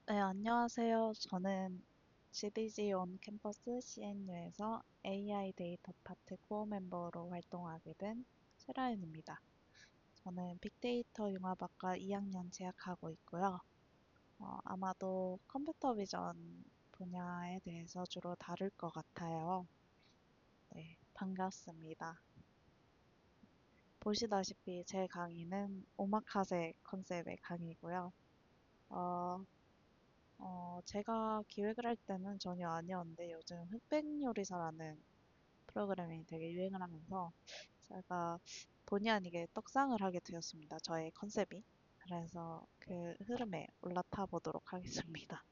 네, 안녕하세요. 저는 CDG 온 캠퍼스 CNU에서 AI 데이터 파트 코어 멤버로 활동하게 된 최라연입니다. 저는 빅데이터 융합학과 2학년 재학하고 있고요. 아마도 컴퓨터 비전 분야에 대해서 주로 다룰 것 같아요. 네, 반갑습니다. 보시다시피 제 강의는 오마카세 컨셉의 강의고요. 어, 제가 기획을 할 때는 전혀 아니었는데 요즘 흑백요리사라는 프로그램이 되게 유행을 하면서 제가 본의 아니게 떡상을 하게 되었습니다. 저의 컨셉이. 그래서 그 흐름에 올라타 보도록 하겠습니다.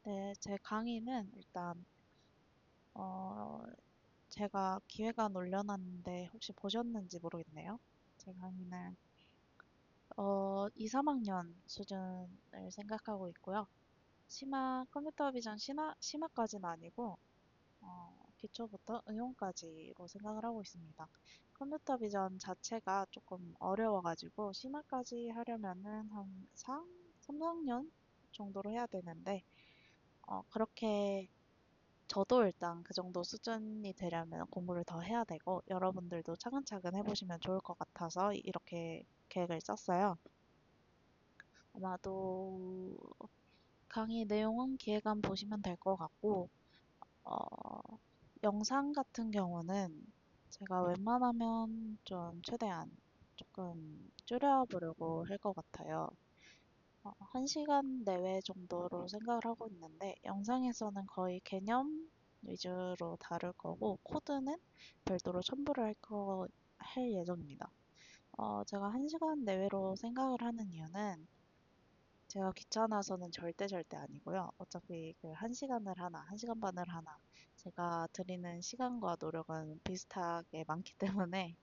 네, 제 강의는 일단 어, 제가 기획안 올려놨는데 혹시 보셨는지 모르겠네요. 제 강의는 2, 3학년 수준을 생각하고 있고요. 컴퓨터 비전 심화까지는 아니고 기초부터 응용까지로 생각을 하고 있습니다. 컴퓨터 비전 자체가 조금 어려워가지고 심화까지 하려면은 한 3, 4학년 정도로 해야 되는데 그렇게 저도 일단 그 정도 수준이 되려면 공부를 더 해야 되고 여러분들도 차근차근 해보시면 좋을 것 같아서 이렇게 계획을 짰어요. 아마도 강의 내용은 기획안 보시면 될 것 같고 어, 영상 같은 경우는 제가 웬만하면 좀 최대한 조금 줄여보려고 할 것 같아요. 1시간 내외 정도로 생각을 하고 있는데 영상에서는 거의 개념 위주로 다룰 거고 코드는 별도로 첨부를 할 예정입니다. 제가 1시간 내외로 생각을 하는 이유는 제가 귀찮아서는 절대 아니고요. 어차피 그 1시간을 하나, 1시간 반을 하나, 제가 드리는 시간과 노력은 비슷하게 많기 때문에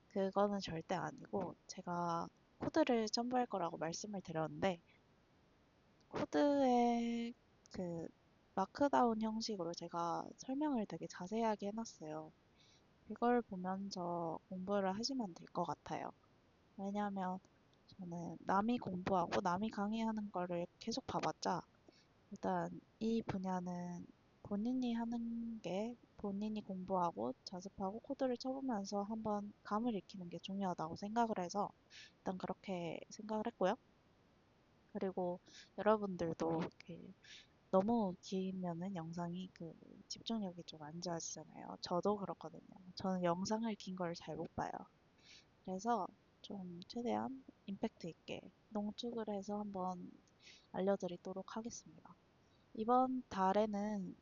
그거는 절대 아니고 제가 코드를 첨부할 거라고 말씀을 드렸는데 코드의 그 마크다운 형식으로 제가 설명을 되게 자세하게 해놨어요. 그걸 보면서 공부를 하시면 될 것 같아요. 왜냐하면 저는 남이 공부하고 남이 강의하는 거를 계속 봐봤자 일단 이 분야는 본인이 하는 게 본인이 공부하고 자습하고 코드를 쳐보면서 한번 감을 익히는 게 중요하다고 생각을 해서 일단 그렇게 생각을 했고요. 그리고 여러분들도 이렇게 너무 길면은 영상이 그 집중력이 좀 안 좋아지잖아요. 저도 그렇거든요. 저는 영상을 긴 걸 잘 못 봐요. 그래서 좀 최대한 임팩트 있게 농축을 해서 한번 알려드리도록 하겠습니다. 이번 달에는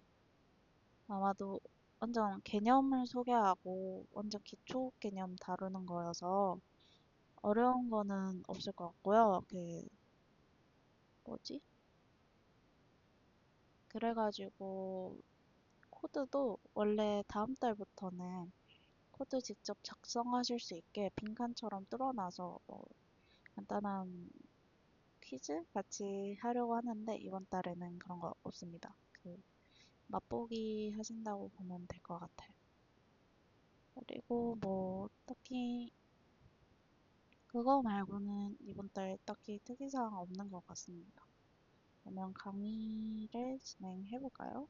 아마도 완전 개념을 소개하고 완전 기초 개념 다루는 거여서 어려운 거는 없을 것 같고요. 뭐지? 그래가지고 코드도 원래 다음 달부터는 코드 직접 작성하실 수 있게 빈칸처럼 뚫어놔서 뭐 간단한 퀴즈 같이 하려고 하는데 이번 달에는 그런 거 없습니다. 맛보기 하신다고 보면 될 것 같아요. 그리고 뭐 딱히 그거 말고는 이번 달 딱히 특이사항 없는 것 같습니다. 그러면 강의를 진행해 볼까요?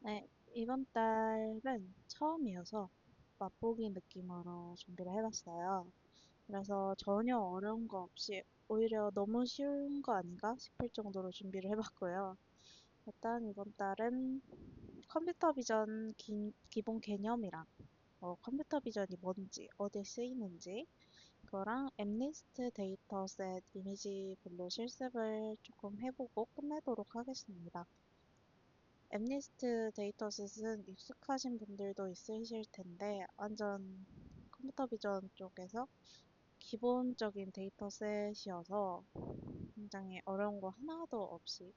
네, 이번 달은 처음이어서 맛보기 느낌으로 준비를 해봤어요. 그래서 전혀 어려운 거 없이 오히려 너무 쉬운 거 아닌가 싶을 정도로 준비를 해봤고요. 일단 이번 달은 컴퓨터 비전 기본 개념이랑 컴퓨터 비전이 뭔지, 어디에 쓰이는지, 그거랑 엠니스트 데이터셋 이미지 분류 실습을 조금 해보고 끝내도록 하겠습니다. 엠니스트 데이터셋은 익숙하신 분들도 있으실 텐데 완전 컴퓨터 비전 쪽에서 기본적인 데이터셋이어서 굉장히 어려운 거 하나도 없이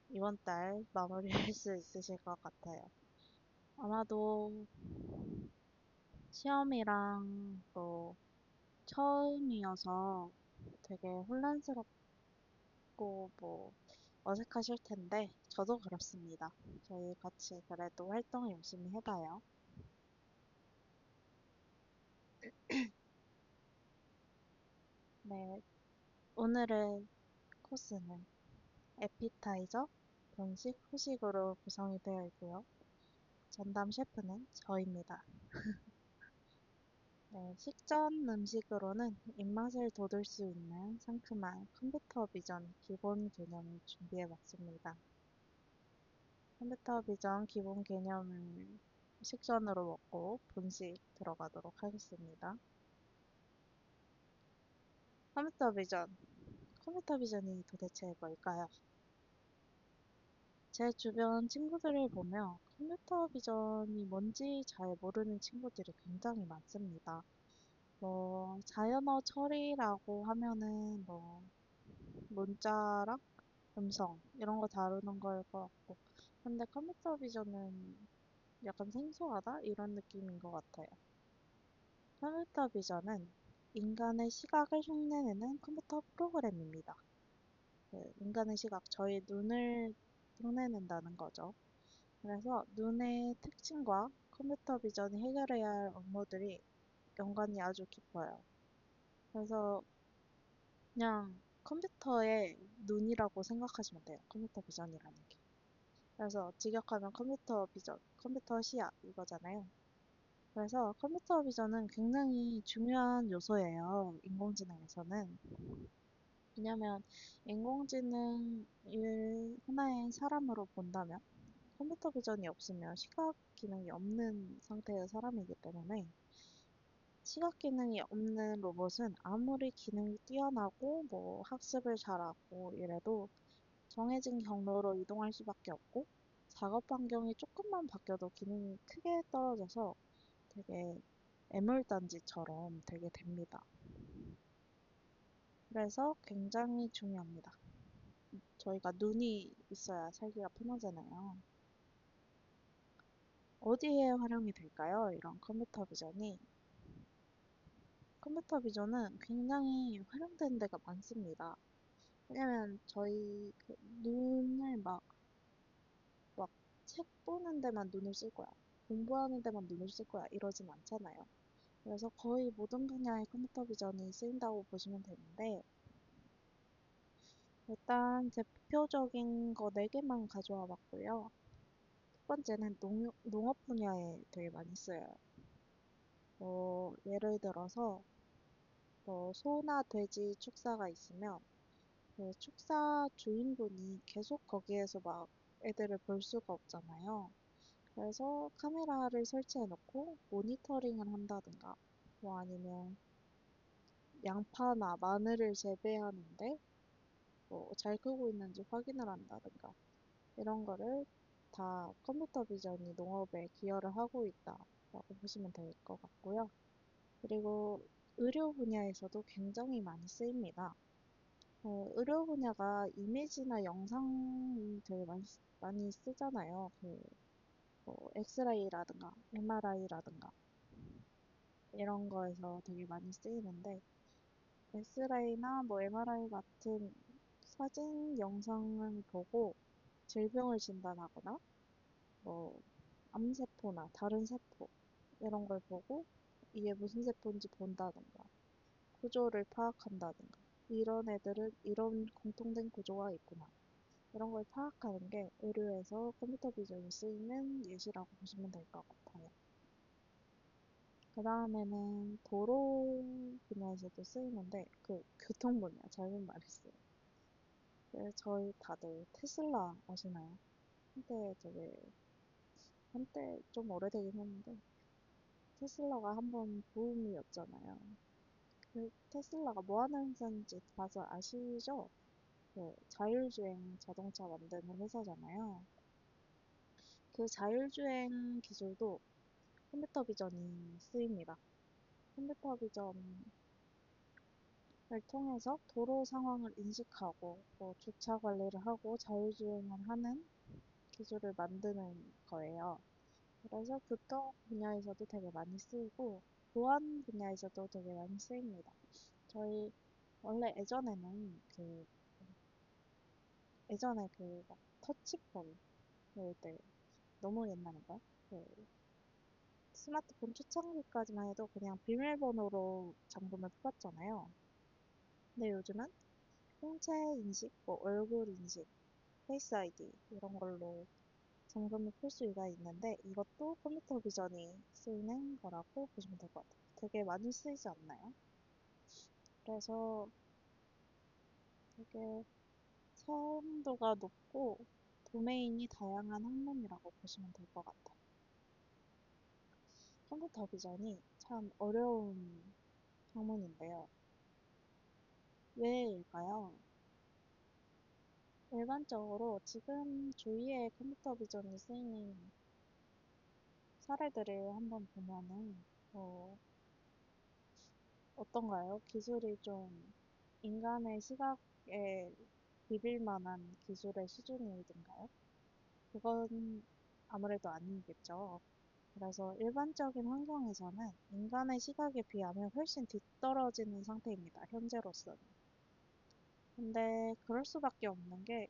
이번 달 마무리할 수 있으실 것 같아요. 아마도 시험이랑 또 처음이어서 되게 혼란스럽고 뭐 어색하실 텐데 저도 그렇습니다. 저희 같이 그래도 활동 열심히 해봐요. 오늘의 코스는 에피타이저, 본식, 후식으로 구성이 되어 있고요. 전담 셰프는 저입니다. 네, 식전 음식으로는 입맛을 돋울 수 있는 상큼한 컴퓨터 비전 기본 개념을 준비해봤습니다. 컴퓨터 비전 기본 개념을 식전으로 먹고 본식 들어가도록 하겠습니다. 컴퓨터 비전. 컴퓨터 비전이 도대체 뭘까요? 제 주변 친구들을 보면 컴퓨터 비전이 뭔지 잘 모르는 친구들이 굉장히 많습니다. 뭐, 자연어 처리라고 하면은 뭐, 문자랑 음성, 이런 거 다루는 걸 것 같고. 근데 컴퓨터 비전은 약간 생소하다? 이런 느낌인 것 같아요. 컴퓨터 비전은 인간의 시각을 흉내내는 컴퓨터 프로그램입니다. 그 인간의 시각, 저희 눈을 흉내낸다는 거죠. 그래서 눈의 특징과 컴퓨터 비전이 해결해야 할 업무들이 연관이 아주 깊어요. 그래서 그냥 컴퓨터의 눈이라고 생각하시면 돼요. 컴퓨터 비전이라는 게. 그래서 직역하면 컴퓨터 비전, 컴퓨터 시야 이거잖아요. 그래서 컴퓨터 비전은 굉장히 중요한 요소예요. 인공지능에서는. 왜냐면 인공지능 하나의 사람으로 본다면 컴퓨터 비전이 없으면 시각 기능이 없는 상태의 사람이기 때문에 시각 기능이 없는 로봇은 아무리 기능이 뛰어나고 뭐 학습을 잘하고 이래도 정해진 경로로 이동할 수밖에 없고 작업 환경이 조금만 바뀌어도 기능이 크게 떨어져서 되게 애물단지처럼 되게 됩니다. 그래서 굉장히 중요합니다. 저희가 눈이 있어야 살기가 편하잖아요. 어디에 활용이 될까요? 이런 컴퓨터 비전이. 컴퓨터 비전은 굉장히 활용되는 데가 많습니다. 왜냐면 저희 그 눈을 막 책 보는 데만 눈을 쓸 거야. 공부하는 데만 눈을 쓸 거야. 이러진 않잖아요. 그래서 거의 모든 분야의 컴퓨터 비전이 쓰인다고 보시면 되는데, 일단 대표적인 거 4개만 가져와 봤고요. 첫 번째는 농업 분야에 되게 많이 쓰여요. 예를 들어서 소나 돼지 축사가 있으면 그 축사 주인분이 계속 거기에서 막 애들을 볼 수가 없잖아요. 그래서 카메라를 설치해 놓고 모니터링을 한다든가 뭐 아니면 양파나 마늘을 재배하는데 뭐 잘 크고 있는지 확인을 한다든가 이런 거를 다 컴퓨터 비전이 농업에 기여를 하고 있다라고 보시면 될 것 같고요. 그리고 의료 분야에서도 굉장히 많이 쓰입니다. 의료 분야가 이미지나 영상이 되게 많이 쓰잖아요. 엑스레이라든가 MRI라든가 이런 거에서 되게 많이 쓰이는데 엑스레이나 뭐 MRI 같은 사진, 영상을 보고 질병을 진단하거나 뭐 암세포나 다른 세포 이런 걸 보고 이게 무슨 세포인지 본다든가 구조를 파악한다든가 이런 애들은 이런 공통된 구조가 있구나 이런 걸 파악하는 게 의료에서 컴퓨터 비전이 쓰이는 예시라고 보시면 될 것 같아요. 그 다음에는 도로 분야에서도 쓰이는데 그 교통 분야 잘못 말했어요. 그래서 저희 다들 테슬라 아시나요? 한때 좀 오래되긴 했는데 테슬라가 한번 부음이었잖아요. 그 테슬라가 뭐 하는 회사인지 다들 아시죠? 그 자율주행 자동차 만드는 회사잖아요. 그 자율주행 기술도 컴퓨터 비전이 쓰입니다. 컴퓨터 비전을 통해서 도로 상황을 인식하고 뭐 주차 관리를 하고 자율주행을 하는 기술을 만드는 거예요. 그래서 교통 분야에서도 되게 많이 쓰이고 보안 분야에서도 되게 많이 쓰입니다. 저희 원래 예전에 그 막 터치폰 그럴 때 너무 옛날인가? 그 스마트폰 초창기까지만 해도 그냥 비밀번호로 잠금을 뽑았잖아요. 근데 요즘은 홍채 인식, 뭐 얼굴 인식, 페이스 아이디 이런 걸로 점검을 풀 수가 있는데 이것도 컴퓨터 비전이 쓰이는 거라고 보시면 될 것 같아요. 되게 많이 쓰이지 않나요? 그래서 되게 사용도가 높고 도메인이 다양한 학문이라고 보시면 될 것 같아요. 컴퓨터 비전이 참 어려운 학문인데요. 왜일까요? 일반적으로 지금 주위에 컴퓨터 비전이 쓰이는 사례들을 한번 보면은 어, 어떤가요? 기술이 좀 인간의 시각에 비빌 만한 기술의 수준이든가요? 그건 아무래도 아니겠죠. 그래서 일반적인 환경에서는 인간의 시각에 비하면 훨씬 뒤떨어지는 상태입니다. 현재로서는. 근데 그럴 수밖에 없는 게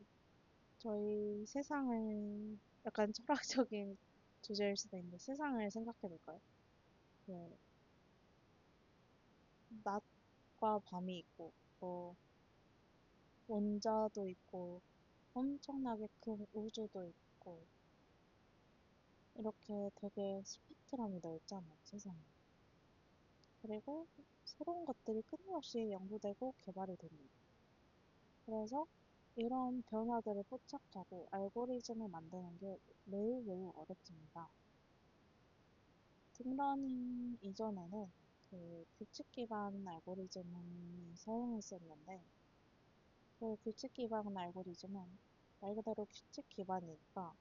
저희 세상을 약간 철학적인 주제일 수도 있는데 세상을 생각해 볼까요? 그 낮과 밤이 있고 뭐 원자도 있고 엄청나게 큰 우주도 있고 이렇게 되게 스펙트럼이 넓잖아요, 세상에. 그리고 새로운 것들이 끊임없이 연구되고 개발이 됩니다. 그래서 이런 변화들을 포착하고 알고리즘을 만드는 게 매우 어렵습니다. 딥러닝 이전에는 그 규칙 기반 알고리즘을 사용했었는데 그 규칙 기반 알고리즘은 말 그대로 규칙 기반이니까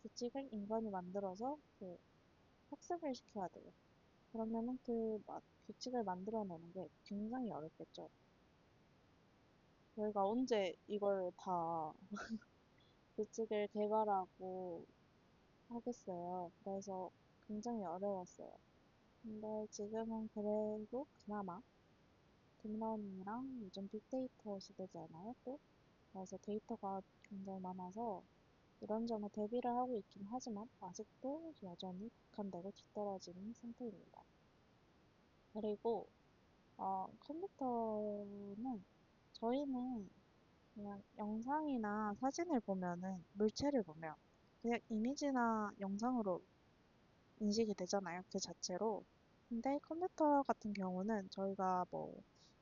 규칙을 인간이 만들어서 그 학습을 시켜야 돼요. 그러면은 규칙을 만들어내는 게 굉장히 어렵겠죠. 저희가 언제 이걸 다 규칙을 개발하고 하겠어요. 그래서 굉장히 어려웠어요. 근데 지금은 그래도 그나마 딥러닝이랑 요즘 빅데이터 시대잖아요, 또. 그래서 데이터가 굉장히 많아서 이런 점에 대비를 하고 있긴 하지만 아직도 여전히 국한되고 뒤떨어지는 상태입니다. 그리고 컴퓨터는 저희는 그냥 영상이나 사진을 보면은 물체를 보면 그냥 이미지나 영상으로 인식이 되잖아요. 그 자체로. 근데 컴퓨터 같은 경우는 저희가 뭐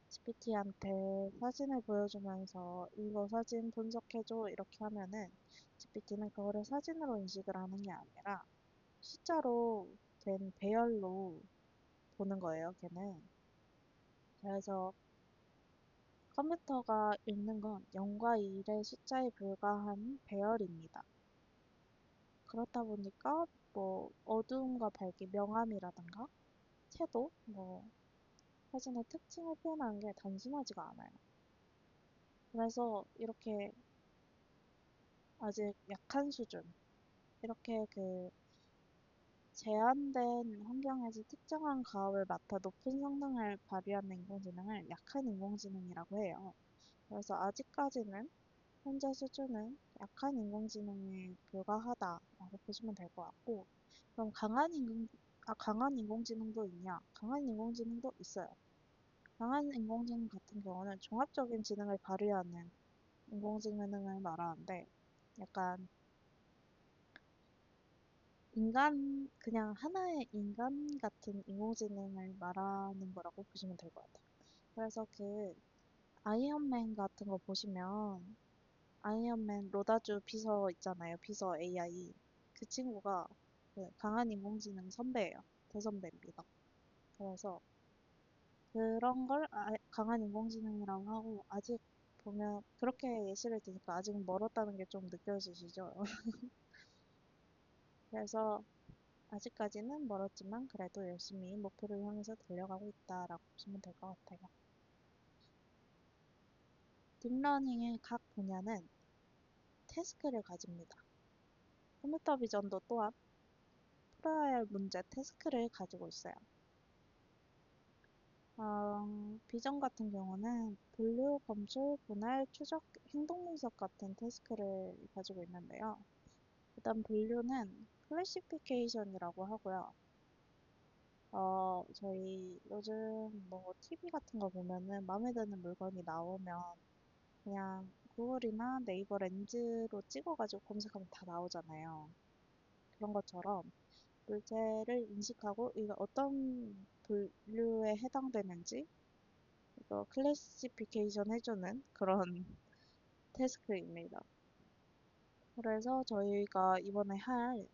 GPT한테 사진을 보여주면서 이거 사진 분석해줘 이렇게 하면은 GPT는 그거를 사진으로 인식을 하는 게 아니라 숫자로 된 배열로 보는 거예요, 걔는. 그래서 컴퓨터가 읽는 건 0과 1의 숫자에 불과한 배열입니다. 그렇다 보니까 뭐 어두움과 밝기, 명암이라든가 채도, 뭐 사진의 특징을 표현하는 게 단순하지가 않아요. 그래서 이렇게 아직 약한 수준, 이렇게 그 제한된 환경에서 특정한 가업을 맡아 높은 성능을 발휘하는 인공지능을 약한 인공지능이라고 해요. 그래서 아직까지는 현재 수준은 약한 인공지능에 불과하다라고 보시면 될 것 같고, 그럼 강한 인공지능도 있냐? 강한 인공지능도 있어요. 강한 인공지능 같은 경우는 종합적인 지능을 발휘하는 인공지능을 말하는데, 약간 그냥 하나의 인간 같은 인공지능을 말하는 거라고 보시면 될 것 같아요. 그래서 그 아이언맨 같은 거 보시면 아이언맨 로다주 비서 있잖아요. 비서 AI. 그 친구가 그 강한 인공지능 선배예요. 대선배입니다. 그래서 그런 걸 강한 인공지능이라고 하고 아직 보면 그렇게 예시를 드니까 아직은 멀었다는 게 좀 느껴지시죠? 그래서 아직까지는 멀었지만 그래도 열심히 목표를 향해서 달려가고 있다라고 보시면 될 것 같아요. 딥러닝의 각 분야는 태스크를 가집니다. 컴퓨터 비전도 또한 풀어야 할 문제, 태스크를 가지고 있어요. 비전 같은 경우는 분류, 검출, 분할, 추적, 행동 분석 같은 태스크를 가지고 있는데요. 일단 분류는 클래시피케이션이라고 하고요. 저희 요즘 뭐 TV 같은 거 보면은 마음에 드는 물건이 나오면 그냥 구글이나 네이버 렌즈로 찍어가지고 검색하면 다 나오잖아요. 그런 것처럼 물체를 인식하고 이게 어떤 분류에 해당되는지 이거 클래시피케이션 해주는 그런 태스크입니다. 그래서 저희가 이번에 할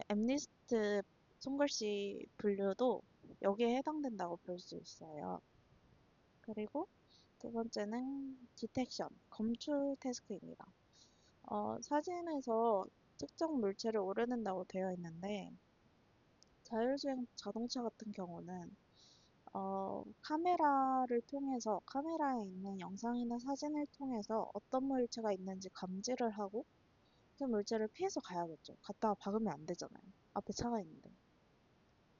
엠니스트 손글씨 분류도 여기에 해당된다고 볼 수 있어요. 그리고 두 번째는 디텍션, 검출 태스크입니다. 사진에서 특정 물체를 오르는다고 되어 있는데 자율주행 자동차 같은 경우는 카메라를 통해서 카메라에 있는 영상이나 사진을 통해서 어떤 물체가 있는지 감지를 하고 그 물체를 피해서 가야겠죠. 갔다가 박으면 안 되잖아요. 앞에 차가 있는데.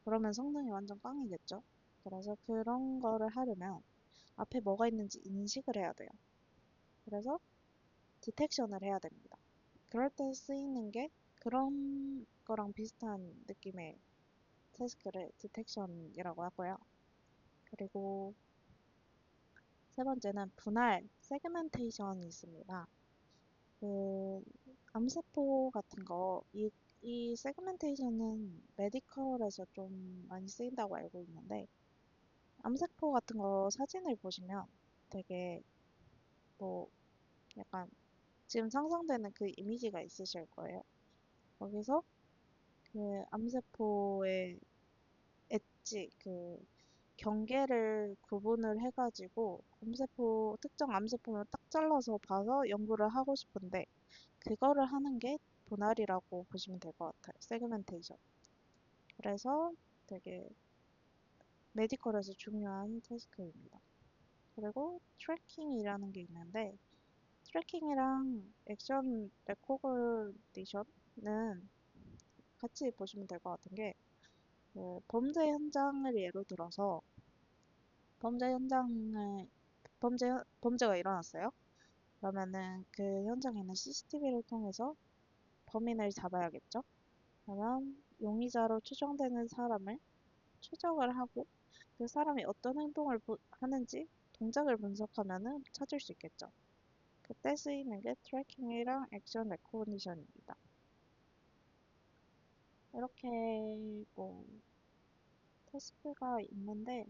그러면 성능이 완전 꽝이겠죠. 그래서 그런 거를 하려면 앞에 뭐가 있는지 인식을 해야 돼요. 그래서 디텍션을 해야 됩니다. 그럴 때 쓰이는 게 그런 거랑 비슷한 느낌의 태스크를 디텍션이라고 하고요. 그리고 세 번째는 분할, 세그멘테이션이 있습니다. 그 암세포 같은 거, 이 세그멘테이션은 메디컬에서 좀 많이 쓰인다고 알고 있는데 암세포 같은 거 사진을 보시면 되게 뭐 약간 지금 상상되는 그 이미지가 있으실 거예요. 거기서 그 암세포의 엣지, 그 경계를 구분을 해가지고 특정 암세포를 딱 잘라서 봐서 연구를 하고 싶은데 그거를 하는 게 분할이라고 보시면 될 것 같아요. 세그멘테이션. 그래서 되게 메디컬에서 중요한 태스크입니다. 그리고 트래킹이라는 게 있는데 트래킹이랑 액션 레코그니션은 같이 보시면 될 것 같은 게 범죄 현장을 예로 들어서 범죄 현장을 범죄가 일어났어요. 그러면은 그 현장에 있는 CCTV를 통해서 범인을 잡아야겠죠. 그러면 용의자로 추정되는 사람을 추적을 하고 그 사람이 어떤 행동을 하는지 동작을 분석하면은 찾을 수 있겠죠. 그때 쓰이는 게 트래킹이랑 액션 레코니션입니다. 이렇게 뭐 태스크가 있는데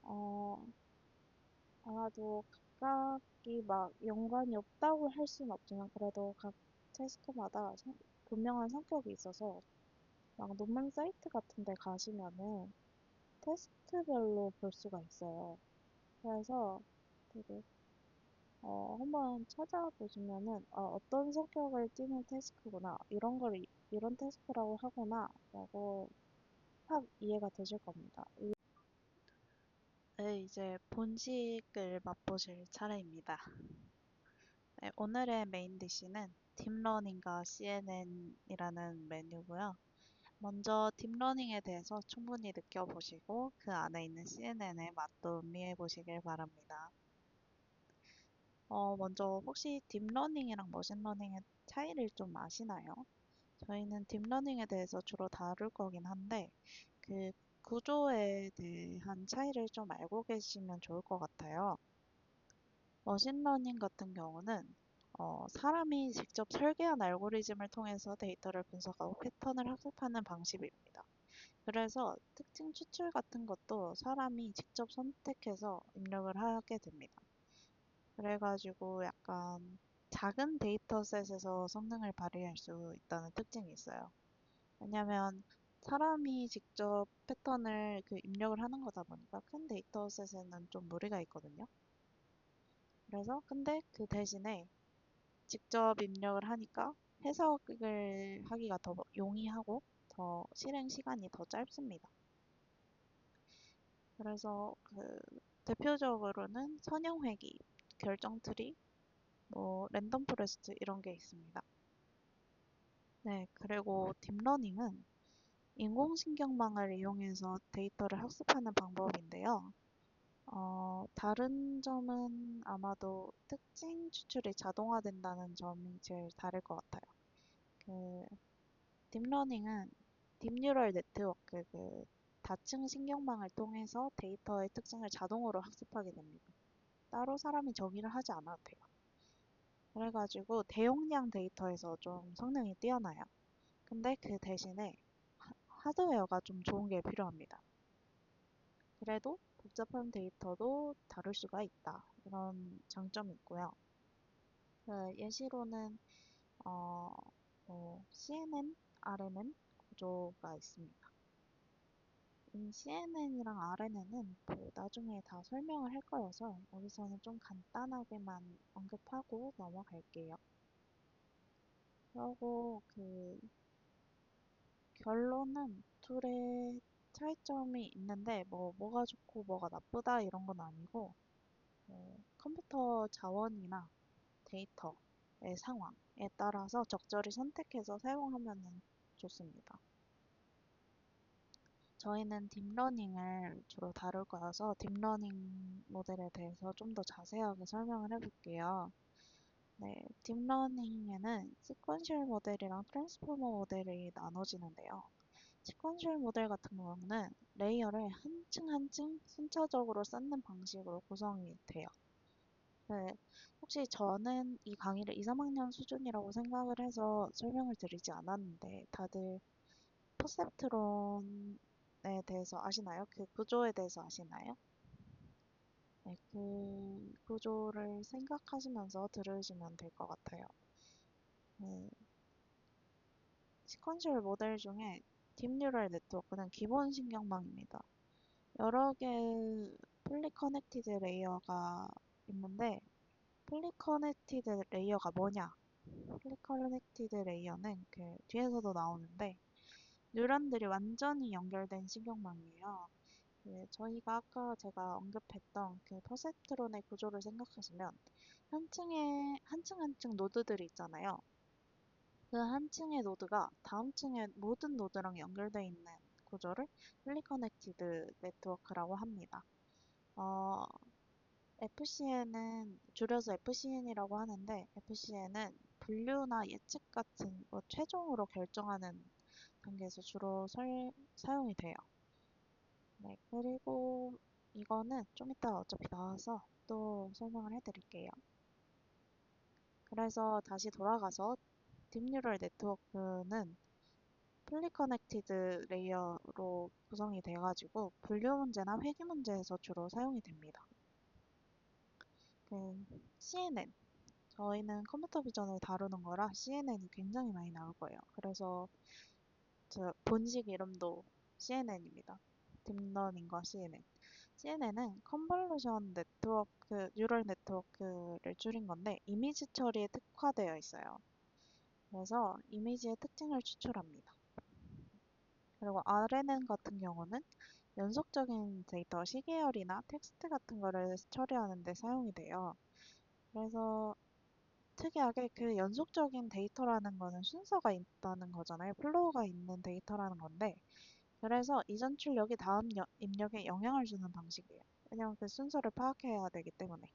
어, 아마도 각각이 막 연관이 없다고 할 수는 없지만 그래도 각 태스크마다 분명한 성격이 있어서 막 논문 사이트 같은 데 가시면은 테스트별로 볼 수가 있어요. 그래서 되게 한번 찾아보시면은 어떤 성격을 띠는 태스크구나 이런 걸 이런 태스크라고 하구나 라고 확 이해가 되실 겁니다. 네, 이제 본식을 맛보실 차례입니다. 네, 오늘의 메인 디쉬는 딥러닝과 CNN이라는 메뉴고요. 먼저 딥러닝에 대해서 충분히 느껴보시고 그 안에 있는 CNN의 맛도 음미해 보시길 바랍니다. 먼저 혹시 딥러닝이랑 머신러닝의 차이를 좀 아시나요? 저희는 딥러닝에 대해서 주로 다룰 거긴 한데 그 구조에 대한 차이를 좀 알고 계시면 좋을 것 같아요. 머신러닝 같은 경우는 사람이 직접 설계한 알고리즘을 통해서 데이터를 분석하고 패턴을 학습하는 방식입니다. 그래서 특징 추출 같은 것도 사람이 직접 선택해서 입력을 하게 됩니다. 그래가지고 약간 작은 데이터셋에서 성능을 발휘할 수 있다는 특징이 있어요. 왜냐면 사람이 직접 패턴을 입력을 하는 거다 보니까 큰 데이터셋에는 좀 무리가 있거든요. 그래서 근데 그 대신에 직접 입력을 하니까 해석을 하기가 더 용이하고 더 실행 시간이 더 짧습니다. 그래서 대표적으로는 선형회기, 결정트리, 뭐 랜덤 포레스트 이런 게 있습니다. 네, 그리고 딥러닝은 인공신경망을 이용해서 데이터를 학습하는 방법인데요. 다른 점은 아마도 특징 추출이 자동화된다는 점이 제일 다를 것 같아요. 그 딥러닝은 딥뉴럴 네트워크 다층 신경망을 통해서 데이터의 특징을 자동으로 학습하게 됩니다. 따로 사람이 정의를 하지 않아도 돼요. 그래가지고 대용량 데이터에서 좀 성능이 뛰어나요. 근데 그 대신에 하드웨어가 좀 좋은 게 필요합니다. 그래도 복잡한 데이터도 다룰 수가 있다. 이런 장점이 있고요. 그 예시로는 어, CNN, RNN 구조가 있습니다. 이 CNN이랑 RNN은 그 나중에 다 설명을 할 거여서 여기서는 좀 간단하게만 언급하고 넘어갈게요. 그리고 그 결론은 둘의 차이점이 있는데 뭐가 좋고 뭐가 나쁘다 이런 건 아니고 컴퓨터 자원이나 데이터의 상황에 따라서 적절히 선택해서 사용하면 좋습니다. 저희는 딥러닝을 주로 다룰 거여서 딥러닝 모델에 대해서 좀 더 자세하게 설명을 해볼게요. 네, 딥러닝에는 시퀀셜 모델이랑 트랜스포머 모델이 나눠지는데요. 시퀀셜 모델 같은 경우는 레이어를 한 층 한 층 순차적으로 쌓는 방식으로 구성이 돼요. 네, 혹시 저는 이 강의를 2, 3학년 수준이라고 생각을 해서 설명을 드리지 않았는데 다들 퍼셉트론에 대해서 아시나요? 그 구조에 대해서 아시나요? 네, 그 구조를 생각하시면서 들으시면 될 것 같아요. 네, 시퀀셜 모델 중에 딥뉴럴 네트워크는 기본 신경망입니다. 여러 개의 풀리 커넥티드 레이어가 있는데 풀리 커넥티드 레이어가 뭐냐? 풀리 커넥티드 레이어는 그 뒤에서도 나오는데 뉴런들이 완전히 연결된 신경망이에요. 그 저희가 아까 제가 언급했던 그 퍼셉트론의 구조를 생각하시면 한 층 한 층 노드들이 있잖아요. 그 한 층의 노드가 다음 층의 모든 노드랑 연결되어 있는 구조를 fully connected 네트워크라고 합니다. 어, FCN은 줄여서 FCN이라고 하는데 FCN은 분류나 예측 같은 최종으로 결정하는 단계에서 주로 사용이 돼요. 네, 그리고 이거는 좀 이따 어차피 나와서 또 설명을 해드릴게요. 그래서 다시 돌아가서 딥뉴럴 네트워크는 풀리 커넥티드 레이어로 구성이 돼가지고 분류 문제나 회귀 문제에서 주로 사용이 됩니다. 그 CNN 저희는 컴퓨터 비전을 다루는 거라 CNN이 굉장히 많이 나올 거예요. 그래서 저 본식 이름도 CNN입니다. 딥러닝과 CNN. CNN은 컨볼루션 네트워크, 뉴럴 네트워크를 줄인 건데 이미지 처리에 특화되어 있어요. 그래서 이미지의 특징을 추출합니다. 그리고 RNN 같은 경우는 연속적인 데이터, 시계열이나 텍스트 같은 거를 처리하는 데 사용이 돼요. 그래서 특이하게 그 연속적인 데이터라는 거는 순서가 있다는 거잖아요. 플로우가 있는 데이터라는 건데 그래서 이전 출력이 다음 입력에 영향을 주는 방식이에요. 왜냐면 그 순서를 파악해야 되기 때문에.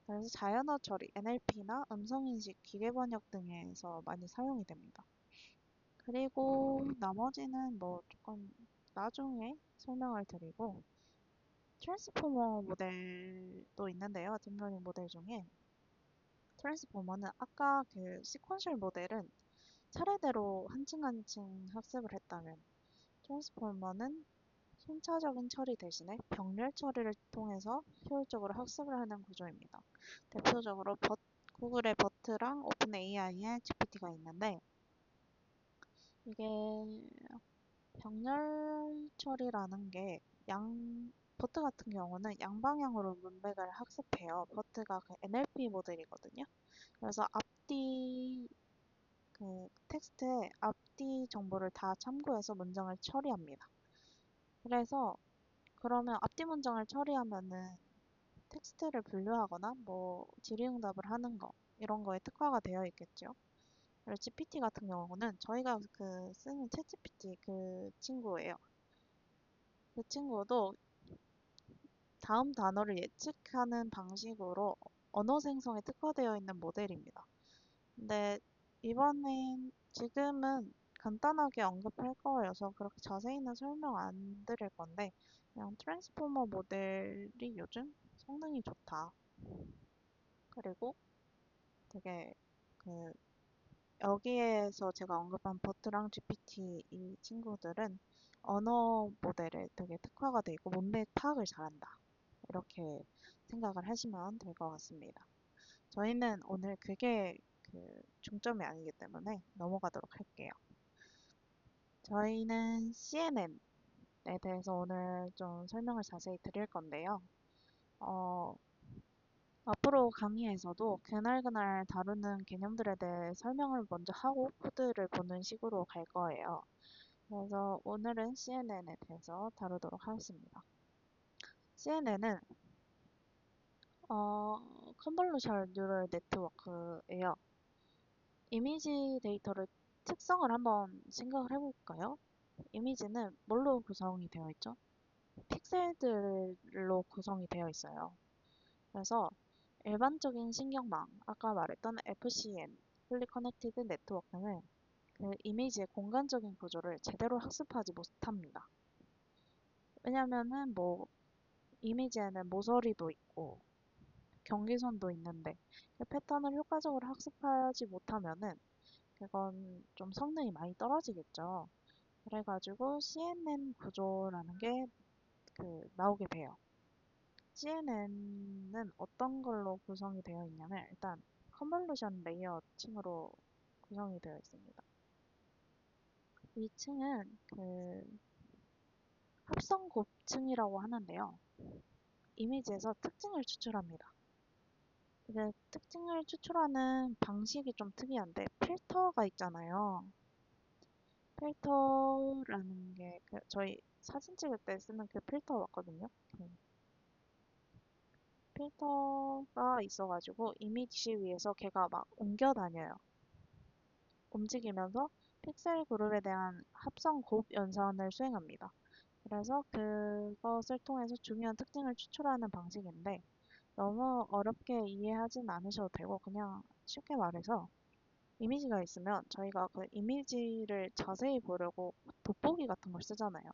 그래서 자연어 처리, NLP나 음성인식, 기계번역 등에서 많이 사용이 됩니다. 그리고 나머지는 뭐 조금 나중에 설명을 드리고 트랜스포머 모델도 있는데요. 딥러닝 모델 중에 트랜스포머는 아까 그 시퀀셜 모델은 차례대로 한 층 한 층 학습을 했다면 트랜스포머는 순차적인 처리 대신에 병렬 처리를 통해서 효율적으로 학습을 하는 구조입니다. 대표적으로 구글의 버트랑 오픈 AI의 GPT가 있는데 이게 병렬 처리라는 게 버트 같은 경우는 양방향으로 문맥을 학습해요. 버트가 그 NLP 모델이거든요. 그래서 앞뒤 그 텍스트의 앞뒤 정보를 다 참고해서 문장을 처리합니다. 그래서 그러면 앞뒤 문장을 처리하면은 텍스트를 분류하거나 뭐 질의응답을 하는 거 이런 거에 특화가 되어 있겠죠. 그리고 GPT 같은 경우는 저희가 그 쓰는 챗 GPT 그 친구예요. 그 친구도 다음 단어를 예측하는 방식으로 언어 생성에 특화되어 있는 모델입니다. 근데 지금은 간단하게 언급할 거여서 그렇게 자세히는 설명 안 드릴 건데 그냥 트랜스포머 모델이 요즘 성능이 좋다. 그리고 되게 그 여기에서 제가 언급한 버트랑 GPT 이 친구들은 언어 모델에 되게 특화가 돼 있고 문맥 파악을 잘한다. 이렇게 생각을 하시면 될 것 같습니다. 저희는 오늘 그게 중점이 아니기 때문에 넘어가도록 할게요. 저희는 CNN에 대해서 오늘 좀 설명을 자세히 드릴 건데요. 어, 앞으로 강의에서도 그날그날 다루는 개념들에 대해 설명을 먼저 하고 코드를 보는 식으로 갈 거예요. 그래서 오늘은 CNN에 대해서 다루도록 하겠습니다. CNN은 컨볼루션 뉴럴 네트워크예요. 이미지 데이터를 특성을 한번 생각을 해볼까요? 이미지는 뭘로 구성이 되어 있죠? 픽셀들로 구성이 되어 있어요. 그래서 일반적인 신경망, 아까 말했던 FCN, Fully Connected Network는 그 이미지의 공간적인 구조를 제대로 학습하지 못합니다. 왜냐면은 뭐 이미지에는 모서리도 있고 경계선도 있는데 그 패턴을 효과적으로 학습하지 못하면은 그건 좀 성능이 많이 떨어지겠죠. 그래가지고 CNN 구조라는 게 나오게 돼요. CNN은 어떤 걸로 구성이 되어 있냐면 일단 컨볼루션 레이어 층으로 구성이 되어 있습니다. 이 층은 합성 곱층이라고 하는데요. 이미지에서 특징을 추출합니다. 이게 특징을 추출하는 방식이 좀 특이한데 필터가 있잖아요. 필터라는 게 저희 사진 찍을 때 쓰는 그 필터 맞거든요. 그 필터가 있어가지고 이미지 위에서 걔가 막 옮겨 다녀요. 움직이면서 픽셀 그룹에 대한 합성 곱 연산을 수행합니다. 그래서 그것을 통해서 중요한 특징을 추출하는 방식인데 너무 어렵게 이해하진 않으셔도 되고 그냥 쉽게 말해서 이미지가 있으면 저희가 그 이미지를 자세히 보려고 돋보기 같은 걸 쓰잖아요.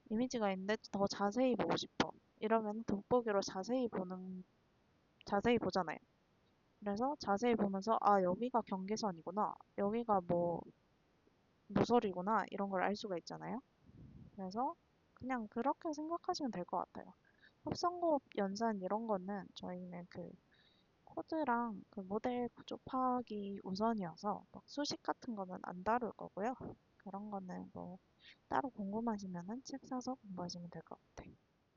이미지가 있는데 더 자세히 보고 싶어. 이러면 돋보기로 자세히 보잖아요. 그래서 자세히 보면서 아, 여기가 경계선이구나. 여기가 뭐 모서리구나. 이런 걸 알 수가 있잖아요. 그래서 그냥 그렇게 생각하시면 될 것 같아요. 합성곱 연산 이런 거는 저희는 코드랑 모델 구조 파악이 우선이어서 막 수식 같은 거는 안 다룰 거고요. 그런 거는 뭐 따로 궁금하시면은 책 사서 공부하시면 될 것 같아요.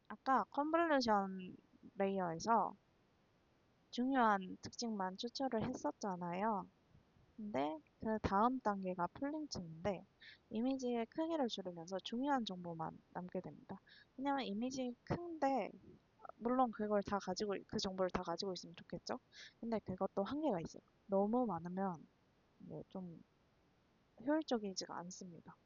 아까 컨볼루션 레이어에서 중요한 특징만 추출을 했었잖아요. 근데 그 다음 단계가 풀링층인데 이미지의 크기를 줄이면서 중요한 정보만 남게 됩니다. 왜냐면 이미지 큰데 물론 그 정보를 다 가지고 있으면 좋겠죠. 근데 그것도 한계가 있어요. 너무 많으면 이게 좀 효율적이지가 않습니다.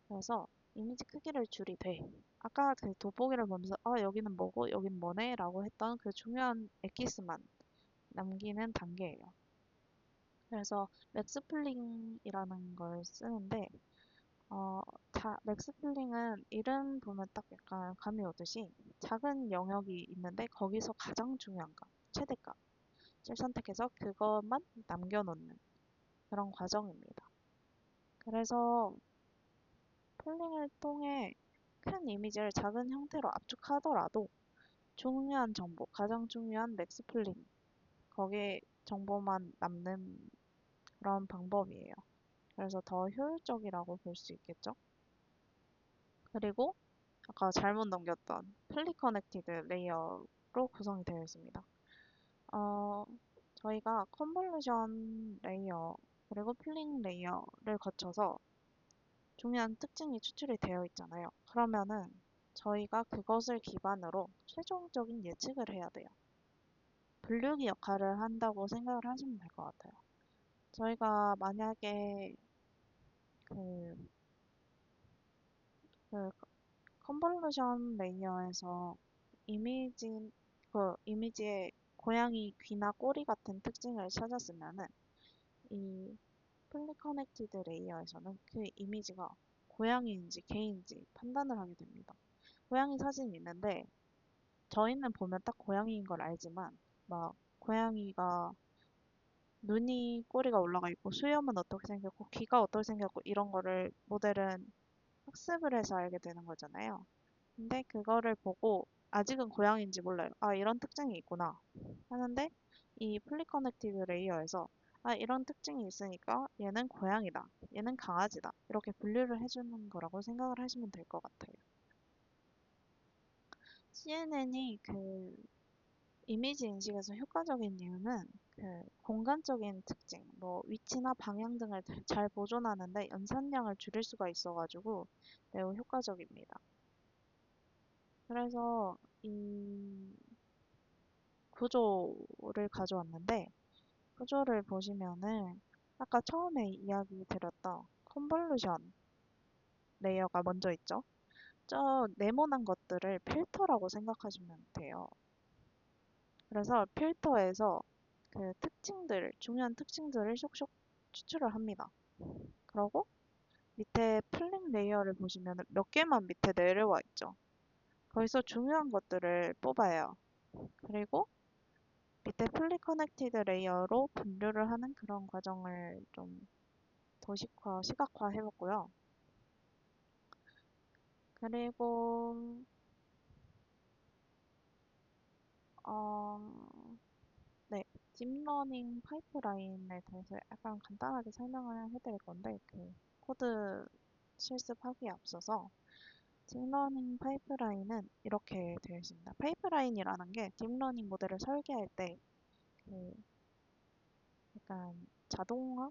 그래서 이미지 크기를 줄이되 아까 그 돋보기를 보면서 아 여기는 뭐고 여긴 뭐네 라고 했던 그 중요한 엑기스만 남기는 단계예요. 그래서 맥스플링이라는 걸 쓰는데 맥스플링은 이름 보면 딱 약간 감이 오듯이 작은 영역이 있는데 거기서 가장 중요한 값, 최대값을 선택해서 그것만 남겨놓는 그런 과정입니다. 그래서 플링을 통해 큰 이미지를 작은 형태로 압축하더라도 중요한 정보, 가장 중요한 맥스플링, 거기에 정보만 남는 그런 방법이에요. 그래서 더 효율적이라고 볼 수 있겠죠? 그리고 아까 잘못 넘겼던 플리 커넥티드 레이어로 구성이 되어 있습니다. 어, 저희가 컨볼루션 레이어 그리고 플링 레이어를 거쳐서 중요한 특징이 추출이 되어 있잖아요. 그러면은 저희가 그것을 기반으로 최종적인 예측을 해야 돼요. 분류기 역할을 한다고 생각을 하시면 될 것 같아요. 저희가 만약에 그, 그 컨볼루션 레이어에서 이미지, 이미지의 고양이 귀나 꼬리 같은 특징을 찾았으면은 이 플리 커넥티드 레이어에서는 그 이미지가 고양이인지 개인지 판단을 하게 됩니다. 고양이 사진이 있는데 저희는 보면 딱 고양이인 걸 알지만 막 고양이가 눈이 꼬리가 올라가 있고 수염은 어떻게 생겼고 귀가 어떻게 생겼고 이런 거를 모델은 학습을 해서 알게 되는 거잖아요. 근데 그거를 보고 아직은 고양이인지 몰라요. 아, 이런 특징이 있구나 하는데 이 플리 커넥티드 레이어에서 아, 이런 특징이 있으니까 얘는 고양이다. 얘는 강아지다. 이렇게 분류를 해주는 거라고 생각을 하시면 될 것 같아요. CNN이 그 이미지 인식에서 효과적인 이유는 그 공간적인 특징, 뭐 위치나 방향 등을 잘 보존하는데 연산량을 줄일 수가 있어가지고 매우 효과적입니다. 그래서 이 구조를 가져왔는데 구조를 보시면은 아까 처음에 이야기 드렸던 컨볼루션 레이어가 먼저 있죠. 저 네모난 것들을 필터라고 생각하시면 돼요. 그래서 필터에서 그 특징들, 중요한 특징들을 쏙쏙 추출을 합니다. 그러고 밑에 플랭 레이어를 보시면 몇 개만 밑에 내려와 있죠. 거기서 중요한 것들을 뽑아요. 그리고 밑에 플리 커넥티드 레이어로 분류를 하는 그런 과정을 좀 도식화, 시각화 해봤고요. 그리고 어, 네, 딥러닝 파이프라인에 대해서 약간 간단하게 설명을 해드릴 건데 그 코드 실습하기에 앞서서 딥러닝 파이프라인은 이렇게 되어 있습니다. 파이프라인이라는 게 딥러닝 모델을 설계할 때 그 약간 자동화?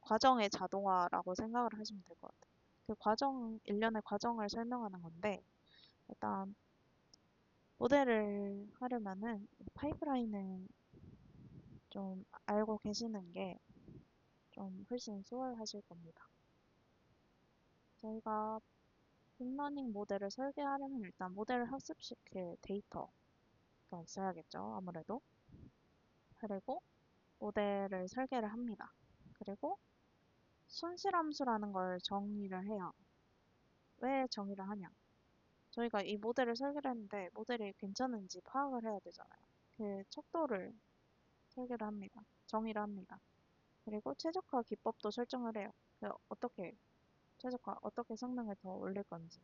과정의 자동화라고 생각을 하시면 될 것 같아요. 그 과정, 일련의 과정을 설명하는 건데 일단 모델을 하려면은 파이프라인을 좀 알고 계시는 게 좀 훨씬 수월하실 겁니다. 저희가 딥러닝 모델을 설계하려면 일단 모델을 학습시킬 데이터가 있어야겠죠, 아무래도. 그리고 모델을 설계를 합니다. 그리고 손실함수라는 걸 정의를 해요. 왜 정의를 하냐? 저희가 이 모델을 설계를 했는데 모델이 괜찮은지 파악을 해야 되잖아요. 그 척도를 설계를 합니다. 정의를 합니다. 그리고 최적화 기법도 설정을 해요. 그 어떻게 최적화, 어떻게 성능을 더 올릴 건지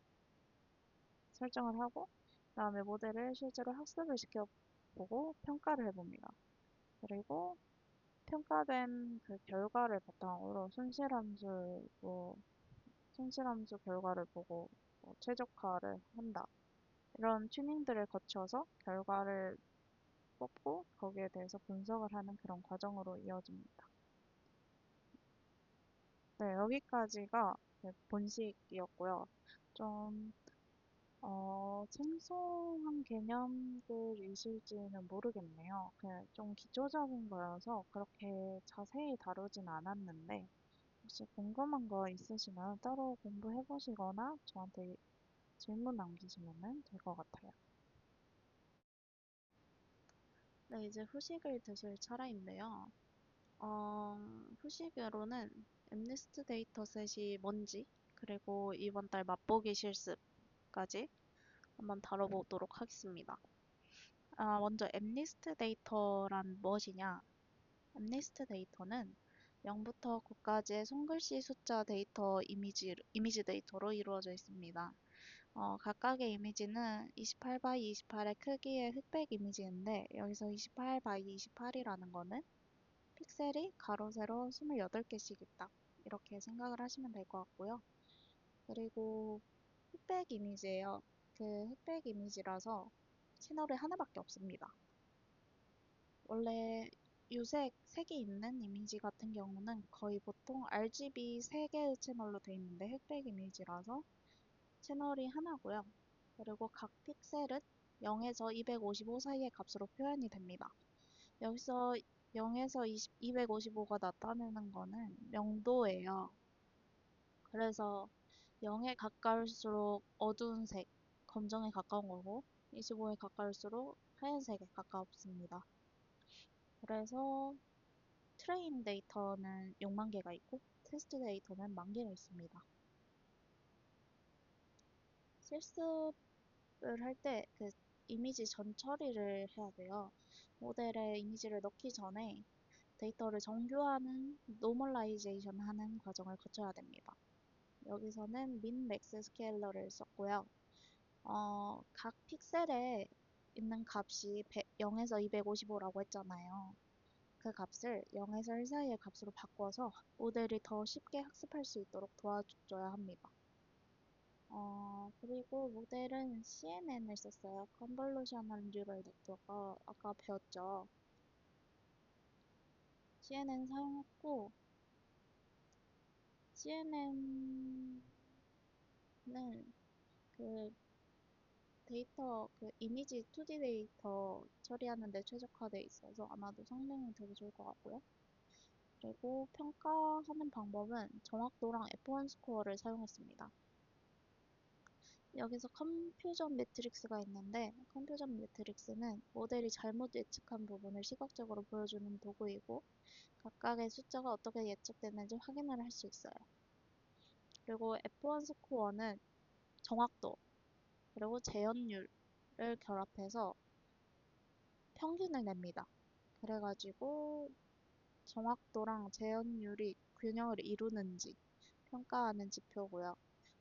설정을 하고 그다음에 모델을 실제로 학습을 시켜보고 평가를 해봅니다. 그리고 평가된 그 결과를 바탕으로 손실함수 결과를 보고 최적화를 한다. 이런 튜닝들을 거쳐서 결과를 뽑고 거기에 대해서 분석을 하는 그런 과정으로 이어집니다. 네, 여기까지가 네, 본식이었고요. 좀 생소한 개념들이실지는 모르겠네요. 그냥 좀 기초적인 거여서 그렇게 자세히 다루진 않았는데 혹시 궁금한 거 있으시면 따로 공부해 보시거나 저한테 질문 남기시면 될 것 같아요. 네, 이제 후식을 드실 차례인데요. 후식으로는 엠니스트 데이터셋이 뭔지, 그리고 이번 달 맛보기 실습까지 한번 다뤄보도록 하겠습니다. 먼저 엠니스트 데이터란 무엇이냐? 엠니스트 데이터는 0부터 9까지의 손글씨 숫자 데이터 이미지 데이터로 이루어져 있습니다. 각각의 이미지는 28 x 28의 크기의 흑백 이미지인데 여기서 28 x 28이라는 거는 픽셀이 가로 세로 28개씩 있다. 이렇게 생각을 하시면 될 것 같고요. 그리고 흑백 이미지예요. 그 흑백 이미지라서 채널이 하나밖에 없습니다. 원래 유색 색이 있는 이미지 같은 경우는 거의 보통 RGB 3개의 채널로 되어 있는데 흑백 이미지라서 채널이 하나고요. 그리고 각 픽셀은 0에서 255 사이의 값으로 표현이 됩니다. 여기서 0에서 255가 나타내는 거는 명도예요. 그래서 0에 가까울수록 어두운 색, 검정에 가까운 거고 25에 가까울수록 하얀색에 가깝습니다. 그래서 트레인 데이터는 6만 개가 있고 테스트 데이터는 1만 개가 있습니다. 실습을 할 때 그 이미지 전 처리를 해야 돼요. 모델에 이미지를 넣기 전에 데이터를 정교하는 노멀라이제이션 하는 과정을 거쳐야 됩니다. 여기서는 min, max 스케일러를 썼고요. 각 픽셀에 있는 값이 0에서 255라고 했잖아요. 그 값을 0에서 1 사이의 값으로 바꿔서 모델이 더 쉽게 학습할 수 있도록 도와줘야 합니다. 그리고 모델은 CNN을 썼어요. Convolutional Neural Network. 아까 배웠죠. CNN 사용했고, CNN은 그 데이터, 그 이미지 2D 데이터 처리하는 데 최적화되어 있어서 아마도 성능이 되게 좋을 것 같고요. 그리고 평가하는 방법은 정확도랑 F1 스코어를 사용했습니다. 여기서 컴퓨전 매트릭스가 있는데 컴퓨전 매트릭스는 모델이 잘못 예측한 부분을 시각적으로 보여주는 도구이고 각각의 숫자가 어떻게 예측됐는지 확인을 할 수 있어요. 그리고 F1 스코어는 정확도 그리고 재현율을 결합해서 평균을 냅니다. 그래가지고 정확도랑 재현율이 균형을 이루는지 평가하는 지표고요.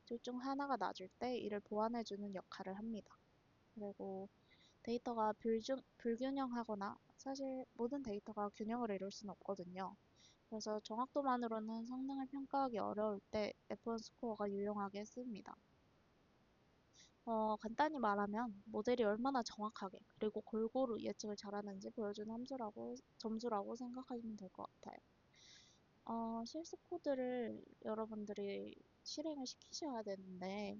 둘 중 하나가 낮을 때 이를 보완해주는 역할을 합니다. 그리고 데이터가 불균형하거나 사실 모든 데이터가 균형을 이룰 수는 없거든요. 그래서 정확도만으로는 성능을 평가하기 어려울 때 F1 스코어가 유용하게 씁니다. 간단히 말하면 모델이 얼마나 정확하게 그리고 골고루 예측을 잘하는지 보여주는 점수라고 생각하시면 될 것 같아요. 실습 코드를 여러분들이 실행을 시키셔야 되는데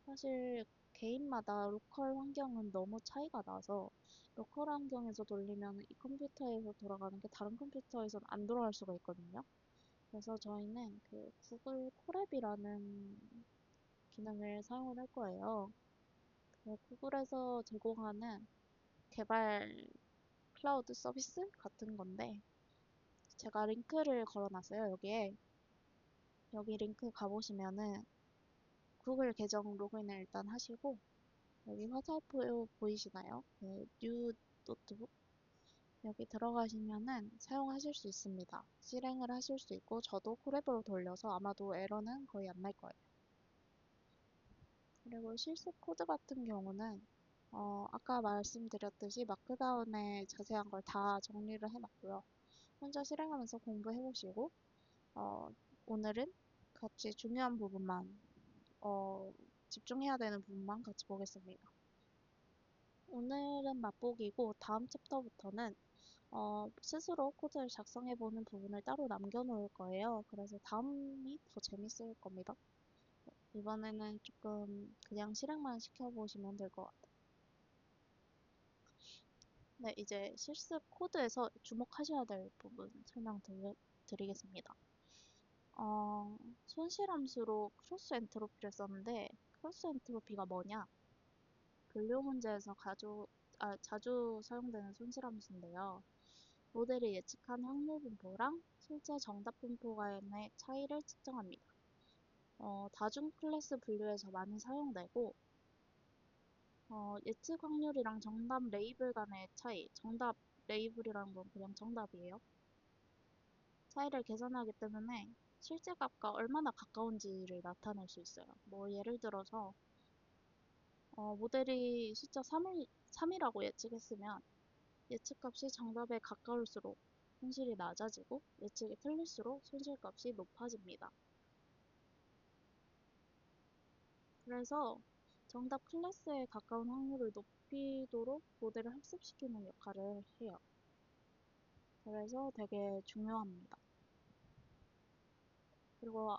사실 개인마다 로컬 환경은 너무 차이가 나서 로컬 환경에서 돌리면 이 컴퓨터에서 돌아가는 게 다른 컴퓨터에서는 안 돌아갈 수가 있거든요. 그래서 저희는 그 구글 콜앱이라는 기능을 사용을 할 거예요. 그 구글에서 제공하는 개발 클라우드 서비스 같은 건데 제가 링크를 걸어놨어요, 여기에. 여기 링크 가보시면은 구글 계정 로그인을 일단 하시고 여기 화살표 보이시나요? 그 뉴 노트북 여기 들어가시면은 사용하실 수 있습니다. 실행을 하실 수 있고 저도 콜앱으로 돌려서 아마도 에러는 거의 안 날 거예요. 그리고 실습 코드 같은 경우는 아까 말씀드렸듯이 마크다운에 자세한 걸 다 정리를 해놨고요. 혼자 실행하면서 공부해보시고 어, 오늘은 같이 중요한 부분만 집중해야 되는 부분만 같이 보겠습니다. 오늘은 맛보기고 다음 챕터부터는 스스로 코드를 작성해보는 부분을 따로 남겨놓을 거예요. 그래서 다음이 더 재밌을 겁니다. 이번에는 조금 그냥 실행만 시켜보시면 될 것 같아요. 네, 이제 실습 코드에서 주목하셔야 될 부분 설명드리겠습니다. 어, 손실함수로 크로스 엔트로피를 썼는데 크로스 엔트로피가 뭐냐? 근로 문제에서 자주 사용되는 손실함수인데요. 모델이 예측한 확률 분포랑 실제 정답 분포 간의 차이를 측정합니다. 다중 클래스 분류에서 많이 사용되고 예측 확률이랑 정답 레이블 간의 차이, 정답 레이블이라는 건 그냥 정답이에요. 차이를 계산하기 때문에 실제 값과 얼마나 가까운지를 나타낼 수 있어요. 뭐 예를 들어서 모델이 숫자 3이라고 예측했으면 예측값이 정답에 가까울수록 손실이 낮아지고 예측이 틀릴수록 손실값이 높아집니다. 그래서 정답 클래스에 가까운 확률을 높이도록 모델을 학습시키는 역할을 해요. 그래서 되게 중요합니다. 그리고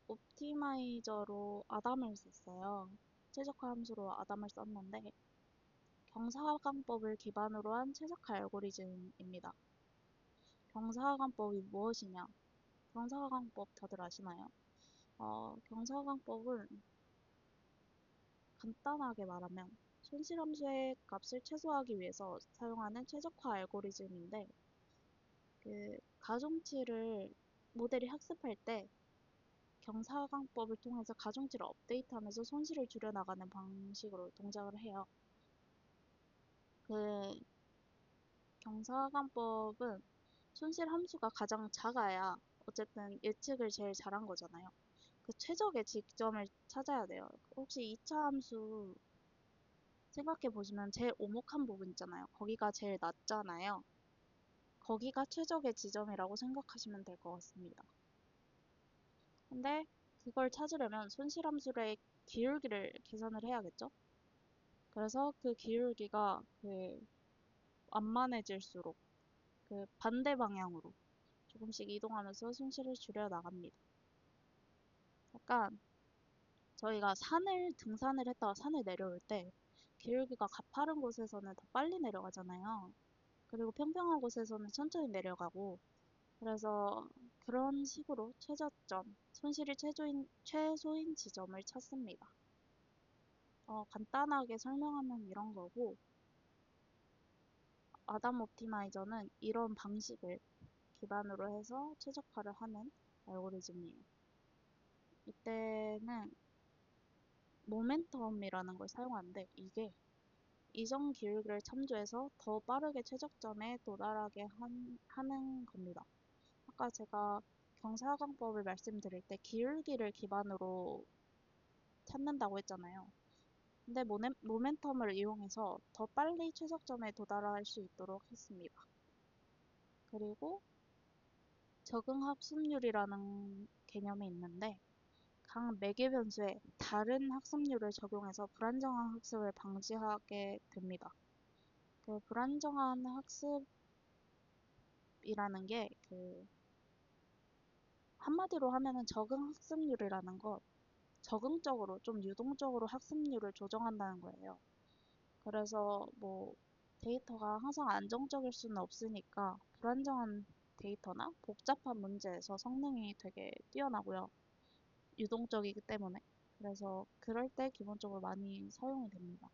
옵티마이저로 아담을 썼어요. 최적화 함수로 아담을 썼는데 경사하강법을 기반으로 한 최적화 알고리즘입니다. 경사하강법이 무엇이냐? 경사하강법 다들 아시나요? 경사하강법은 간단하게 말하면 손실함수의 값을 최소화하기 위해서 사용하는 최적화 알고리즘인데 그 가중치를 모델이 학습할 때 경사광법을 통해서 가중치를 업데이트하면서 손실을 줄여나가는 방식으로 동작을 해요. 그 경사광법은 손실 함수가 가장 작아야 어쨌든 예측을 제일 잘한 거잖아요. 그 최적의 지점을 찾아야 돼요. 혹시 2차 함수 생각해 보시면 제일 오목한 부분 있잖아요. 거기가 제일 낮잖아요. 거기가 최적의 지점이라고 생각하시면 될 것 같습니다. 근데 그걸 찾으려면 손실함수의 기울기를 계산을 해야겠죠? 그래서 그 기울기가 완만해질수록 반대 방향으로 조금씩 이동하면서 손실을 줄여 나갑니다. 약간 저희가 산을 등산을 했다가 산을 내려올 때 기울기가 가파른 곳에서는 더 빨리 내려가잖아요. 그리고 평평한 곳에서는 천천히 내려가고 그래서 그런 식으로 최저점, 손실이 최소인 지점을 찾습니다. 간단하게 설명하면 이런 거고, 아담 옵티마이저는 이런 방식을 기반으로 해서 최적화를 하는 알고리즘이에요. 이때는 모멘텀이라는 걸 사용하는데 이게 이전 기울기를 참조해서 더 빠르게 최적점에 도달하게 하는 겁니다. 아까 제가 경사광법을 말씀드릴 때 기울기를 기반으로 찾는다고 했잖아요. 근데 모멘텀을 이용해서 더 빨리 최적점에 도달할 수 있도록 했습니다. 그리고 적응 학습률이라는 개념이 있는데 각 매개 변수에 다른 학습률을 적용해서 불안정한 학습을 방지하게 됩니다. 그 불안정한 학습이라는 게 한마디로 하면은 적응 학습률이라는 거 적응적으로 좀 유동적으로 학습률을 조정한다는 거예요. 그래서 뭐 데이터가 항상 안정적일 수는 없으니까 불안정한 데이터나 복잡한 문제에서 성능이 되게 뛰어나고요. 유동적이기 때문에. 그래서 그럴 때 기본적으로 많이 사용이 됩니다.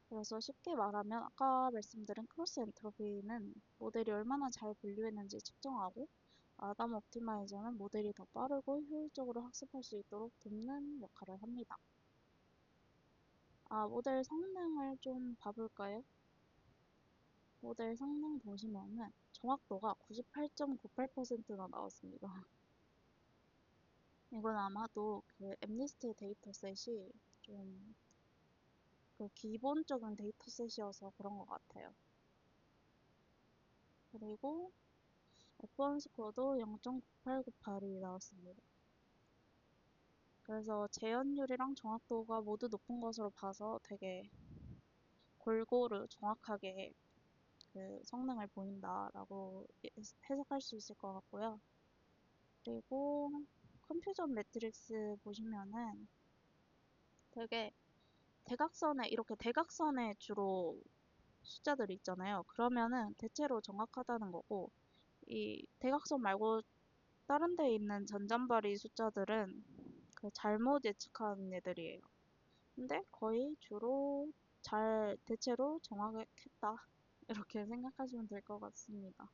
그래서 쉽게 말하면 아까 말씀드린 크로스 엔트로피는 모델이 얼마나 잘 분류했는지 측정하고 아담 옵티마이저는 모델이 더 빠르고 효율적으로 학습할 수 있도록 돕는 역할을 합니다. 모델 성능을 좀 봐볼까요? 모델 성능 보시면은 정확도가 98.98%나 나왔습니다. 이건 아마도 엠니스트 데이터셋이 좀 기본적인 데이터셋이어서 그런 것 같아요. 그리고 F1 스코어도 0.9898이 나왔습니다. 그래서 재현율이랑 정확도가 모두 높은 것으로 봐서 되게 골고루 정확하게 성능을 보인다라고 해석할 수 있을 것 같고요. 그리고 컴퓨전 매트릭스 보시면은 되게 이렇게 대각선에 주로 숫자들이 있잖아요. 그러면은 대체로 정확하다는 거고, 이 대각선 말고 다른 데 있는 잔잔바리 숫자들은 잘못 예측한 애들이에요. 근데 거의 주로 대체로 정확했다. 이렇게 생각하시면 될 것 같습니다.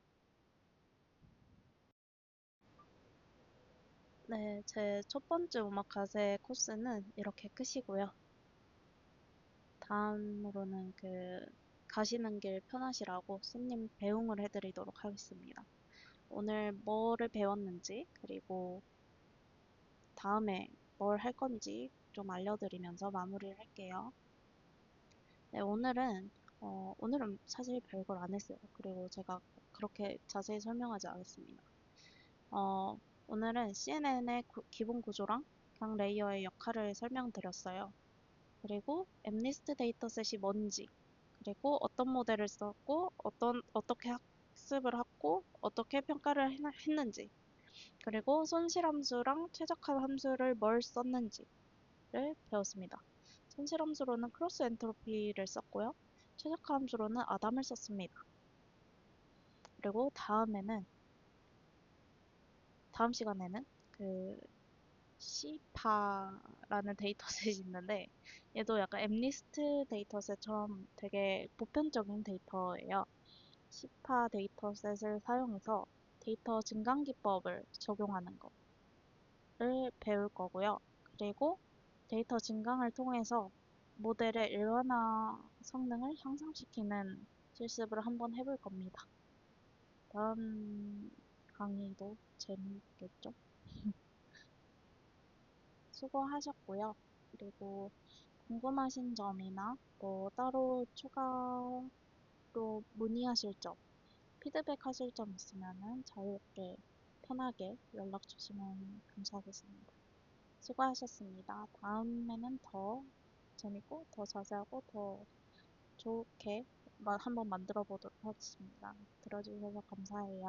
네, 제 첫 번째 오마카세 코스는 이렇게 끝이고요. 다음으로는 가시는 길 편하시라고 손님 배웅을 해드리도록 하겠습니다. 오늘 뭐를 배웠는지, 그리고 다음에 뭘 할 건지 좀 알려드리면서 마무리를 할게요. 네, 오늘은 사실 별걸 안 했어요. 그리고 제가 그렇게 자세히 설명하지 않았습니다. 어, 오늘은 CNN의 기본 구조랑 각 레이어의 역할을 설명드렸어요. 그리고 엠니스트 데이터셋이 뭔지, 그리고 어떤 모델을 썼고, 어떻게 학습을 했고, 어떻게 평가를 했는지, 그리고 손실함수랑 최적화 함수를 뭘 썼는지를 배웠습니다. 손실함수로는 크로스 엔트로피를 썼고요. 최적화 함수로는 아담을 썼습니다. 그리고 다음 시간에는 시파라는 데이터셋이 있는데 얘도 약간 엠니스트 데이터셋처럼 되게 보편적인 데이터예요. 시파 데이터셋을 사용해서 데이터 증강 기법을 적용하는 거. 배울 거고요. 그리고 데이터 증강을 통해서 모델의 일반화 성능을 향상시키는 실습을 한번 해볼 겁니다. 다음 강의도 재미있겠죠? 수고하셨고요. 그리고 궁금하신 점이나 뭐 따로 추가로 문의하실 점, 피드백 하실 점 있으면은 자유롭게 편하게 연락 주시면 감사하겠습니다. 수고하셨습니다. 다음에는 더 재밌고 더 자세하고 더 좋게 한번 만들어 보도록 하겠습니다. 들어주셔서 감사해요.